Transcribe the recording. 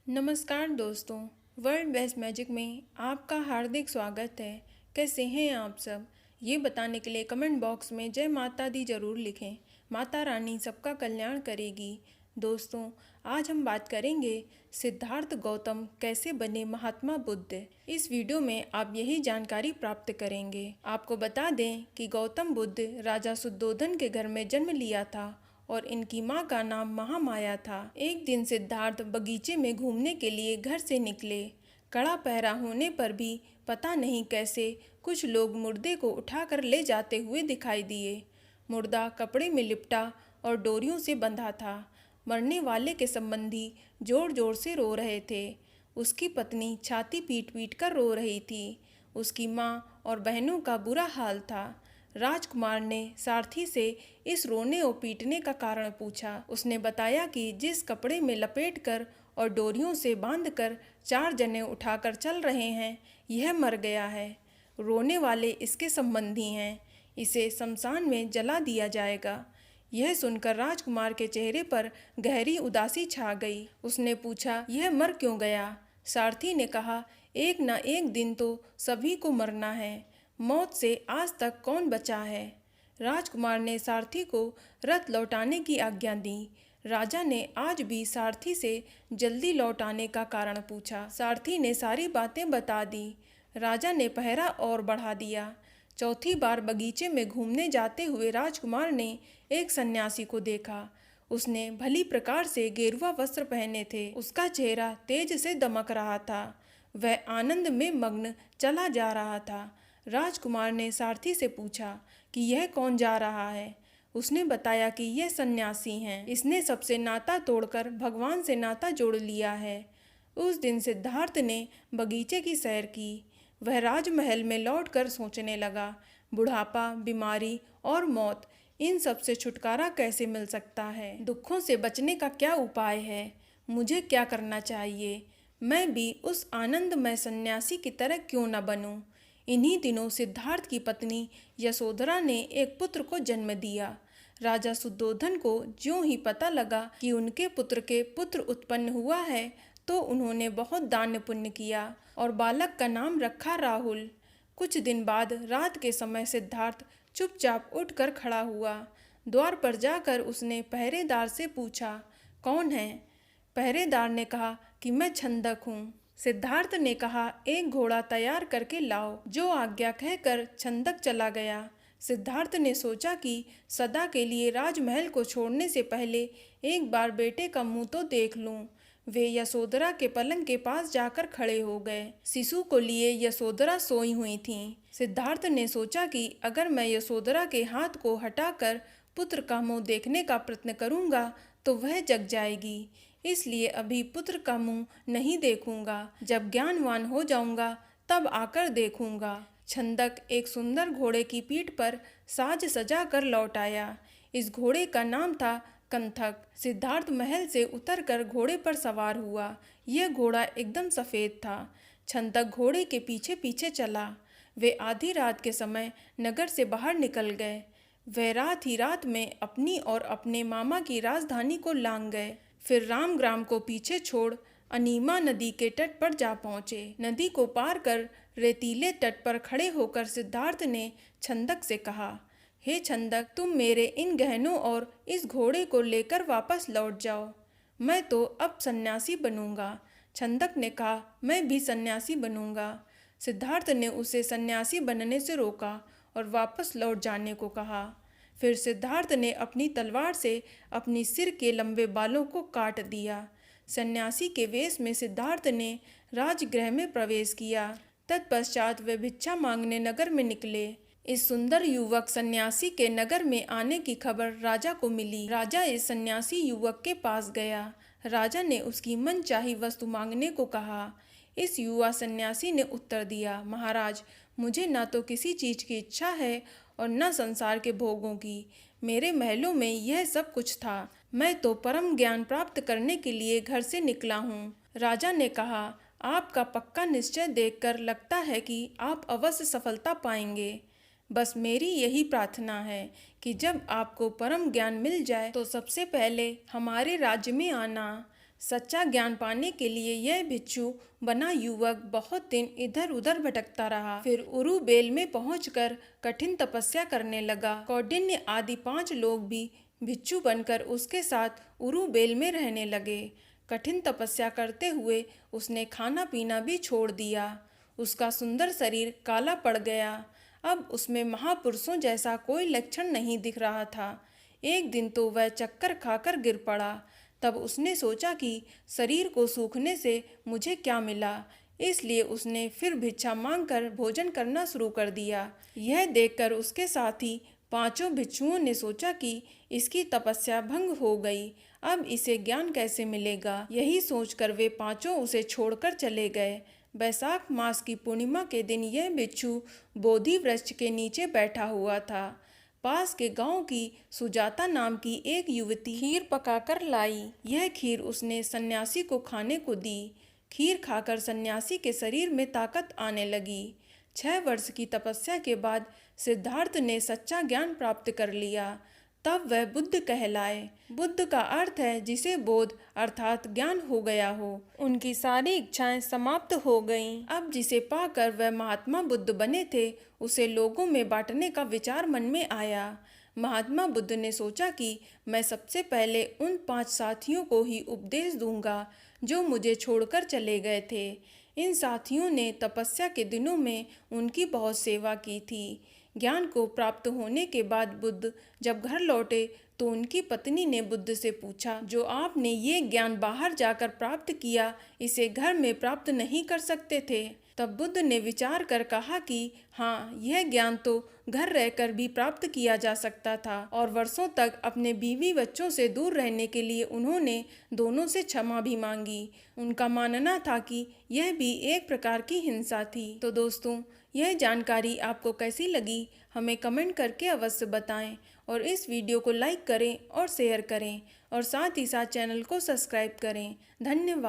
नमस्कार दोस्तों। World best magic में आपका हार्दिक स्वागत है। कैसे हैं आप सब? ये बताने के लिए कमेंट बॉक्स में जय माता दी ज़रूर लिखें। माता रानी सबका कल्याण करेगी। दोस्तों, आज हम बात करेंगे सिद्धार्थ गौतम कैसे बने महात्मा बुद्ध। इस वीडियो में आप यही जानकारी प्राप्त करेंगे। आपको बता दें कि गौतम बुद्ध राजा शुद्धोधन के घर में जन्म लिया था और इनकी माँ का नाम महामाया था। एक दिन सिद्धार्थ बगीचे में घूमने के लिए घर से निकले। कड़ा पहरा होने पर भी पता नहीं कैसे कुछ लोग मुर्दे को उठाकर ले जाते हुए दिखाई दिए। मुर्दा कपड़े में लिपटा और डोरियों से बंधा था। मरने वाले के संबंधी जोर जोर से रो रहे थे। उसकी पत्नी छाती पीट पीट कर रो रही थी। उसकी माँ और बहनों का बुरा हाल था। राजकुमार ने सारथी से इस रोने और पीटने का कारण पूछा। उसने बताया कि जिस कपड़े में लपेटकर और डोरियों से बांधकर 4 जने उठाकर चल रहे हैं, यह मर गया है। रोने वाले इसके संबंधी हैं। इसे शमशान में जला दिया जाएगा। यह सुनकर राजकुमार के चेहरे पर गहरी उदासी छा गई। उसने पूछा, यह मर क्यों गया? सारथी ने कहा, एक न एक दिन तो सभी को मरना है। मौत से आज तक कौन बचा है? राजकुमार ने सारथी को रथ लौटाने की आज्ञा दी। राजा ने आज भी सारथी से जल्दी लौटाने का कारण पूछा। सारथी ने सारी बातें बता दी। राजा ने पहरा और बढ़ा दिया। चौथी बार बगीचे में घूमने जाते हुए राजकुमार ने एक सन्यासी को देखा। उसने भली प्रकार से गेरुआ वस्त्र पहने थे। उसका चेहरा तेज से दमक रहा था। वह आनंद में मग्न चला जा रहा था। राजकुमार ने सारथी से पूछा कि यह कौन जा रहा है। उसने बताया कि यह सन्यासी हैं। इसने सबसे नाता तोड़कर भगवान से नाता जोड़ लिया है। उस दिन सिद्धार्थ ने बगीचे की सैर की। वह राजमहल में लौटकर सोचने लगा, बुढ़ापा, बीमारी और मौत, इन सब से छुटकारा कैसे मिल सकता है? दुखों से बचने का क्या उपाय है? मुझे क्या करना चाहिए? मैं भी उस आनंदमय सन्यासी की तरह क्यों न बनूं? इन्हीं दिनों सिद्धार्थ की पत्नी यशोधरा ने एक पुत्र को जन्म दिया। राजा शुद्धोधन को ज्यों ही पता लगा कि उनके पुत्र के पुत्र उत्पन्न हुआ है, तो उन्होंने बहुत दान पुण्य किया और बालक का नाम रखा राहुल। कुछ दिन बाद रात के समय सिद्धार्थ चुपचाप उठकर खड़ा हुआ। द्वार पर जाकर उसने पहरेदार से पूछा, कौन है? पहरेदार ने कहा कि मैं छंदक हूँ। सिद्धार्थ ने कहा, एक घोड़ा तैयार करके लाओ। जो आज्ञा कहकर छंदक चला गया। सिद्धार्थ ने सोचा कि सदा के लिए राजमहल को छोड़ने से पहले एक बार बेटे का मुंह तो देख लूं। वे यशोधरा के पलंग के पास जाकर खड़े हो गए। शिशु को लिए यशोधरा सोई हुई थीं। सिद्धार्थ ने सोचा कि अगर मैं यशोधरा के हाथ को हटाकर पुत्र का मुंह देखने का प्रयत्न करूंगा तो वह जग जाएगी। इसलिए अभी पुत्र का मुंह नहीं देखूंगा। जब ज्ञानवान हो जाऊंगा तब आकर देखूंगा। छंदक एक सुंदर घोड़े की पीठ पर साज सजा कर लौट आया। इस घोड़े का नाम था कंथक। सिद्धार्थ महल से उतरकर घोड़े पर सवार हुआ। यह घोड़ा एकदम सफेद था। छंदक घोड़े के पीछे पीछे चला। वे आधी रात के समय नगर से बाहर निकल गए। वह रात ही रात में अपनी और अपने मामा की राजधानी को लांग गए। फिर रामग्राम को पीछे छोड़ अनीमा नदी के तट पर जा पहुंचे। नदी को पार कर रेतीले तट पर खड़े होकर सिद्धार्थ ने छंदक से कहा, हे छंदक, तुम मेरे इन गहनों और इस घोड़े को लेकर वापस लौट जाओ। मैं तो अब सन्यासी बनूंगा। छंदक ने कहा, मैं भी सन्यासी बनूंगा। सिद्धार्थ ने उसे सन्यासी बनने से रोका और वापस लौट जाने को कहा। फिर सिद्धार्थ ने अपनी तलवार से अपनी सिर के लंबे बालों को काट दिया। सन्यासी के वेश में सिद्धार्थ ने राजगृह में प्रवेश किया। तत्पश्चात वे भिक्षा मांगने नगर में निकले। इस सुंदर युवक सन्यासी के नगर में आने की खबर राजा को मिली। राजा इस सन्यासी युवक के पास गया। राजा ने उसकी मनचाही वस्तु मांगने को कहा। इस युवा सन्यासी ने उत्तर दिया, महाराज, मुझे न तो किसी चीज की इच्छा है और न संसार के भोगों की। मेरे महलों में यह सब कुछ था। मैं तो परम ज्ञान प्राप्त करने के लिए घर से निकला हूँ। राजा ने कहा, आपका पक्का निश्चय देखकर लगता है कि आप अवश्य सफलता पाएंगे। बस मेरी यही प्रार्थना है कि जब आपको परम ज्ञान मिल जाए तो सबसे पहले हमारे राज्य में आना। सच्चा ज्ञान पाने के लिए यह भिक्षु बना युवक बहुत दिन इधर उधर भटकता रहा। फिर उरुबेल में पहुंचकर कठिन तपस्या करने लगा। कौंडिन्य आदि 5 लोग भी भिक्षु बनकर उसके साथ उरुबेल में रहने लगे। कठिन तपस्या करते हुए उसने खाना पीना भी छोड़ दिया। उसका सुंदर शरीर काला पड़ गया। अब उसमें महापुरुषों जैसा कोई लक्षण नहीं दिख रहा था। एक दिन तो वह चक्कर खाकर गिर पड़ा। तब उसने सोचा कि शरीर को सूखने से मुझे क्या मिला, इसलिए उसने फिर भिक्षा मांगकर भोजन करना शुरू कर दिया। यह देखकर उसके साथी 5 भिक्षुओं ने सोचा कि इसकी तपस्या भंग हो गई, अब इसे ज्ञान कैसे मिलेगा। यही सोचकर वे 5 उसे छोड़कर चले गए। बैसाख मास की पूर्णिमा के दिन यह भिक्षु बोधि वृक्ष के नीचे बैठा हुआ था। पास के गांव की सुजाता नाम की एक युवती खीर पकाकर लाई। यह खीर उसने सन्यासी को खाने को दी। खीर खाकर सन्यासी के शरीर में ताकत आने लगी। 6 वर्ष की तपस्या के बाद सिद्धार्थ ने सच्चा ज्ञान प्राप्त कर लिया। तब वह बुद्ध कहलाए। बुद्ध का अर्थ है जिसे बोध अर्थात ज्ञान हो गया हो। उनकी सारी इच्छाएं समाप्त हो गईं। अब जिसे पाकर वह महात्मा बुद्ध बने थे, उसे लोगों में बांटने का विचार मन में आया। महात्मा बुद्ध ने सोचा कि मैं सबसे पहले उन 5 साथियों को ही उपदेश दूंगा जो मुझे छोड़कर चले गए थे। इन साथियों ने तपस्या के दिनों में उनकी बहुत सेवा की थी। ज्ञान को प्राप्त होने के बाद बुद्ध जब घर लौटे तो उनकी पत्नी ने बुद्ध से पूछा, जो आपने ये ज्ञान बाहर जाकर प्राप्त किया, इसे घर में प्राप्त नहीं कर सकते थे? तब बुद्ध ने विचार कर कहा कि हाँ, यह ज्ञान तो घर रहकर भी प्राप्त किया जा सकता था। और वर्षों तक अपने बीवी बच्चों से दूर रहने के लिए उन्होंने दोनों से क्षमा भी मांगी। उनका मानना था कि यह भी एक प्रकार की हिंसा थी। तो दोस्तों, यह जानकारी आपको कैसी लगी हमें कमेंट करके अवश्य बताएं और इस वीडियो को लाइक करें और शेयर करें और साथ ही साथ चैनल को सब्सक्राइब करें। धन्यवाद।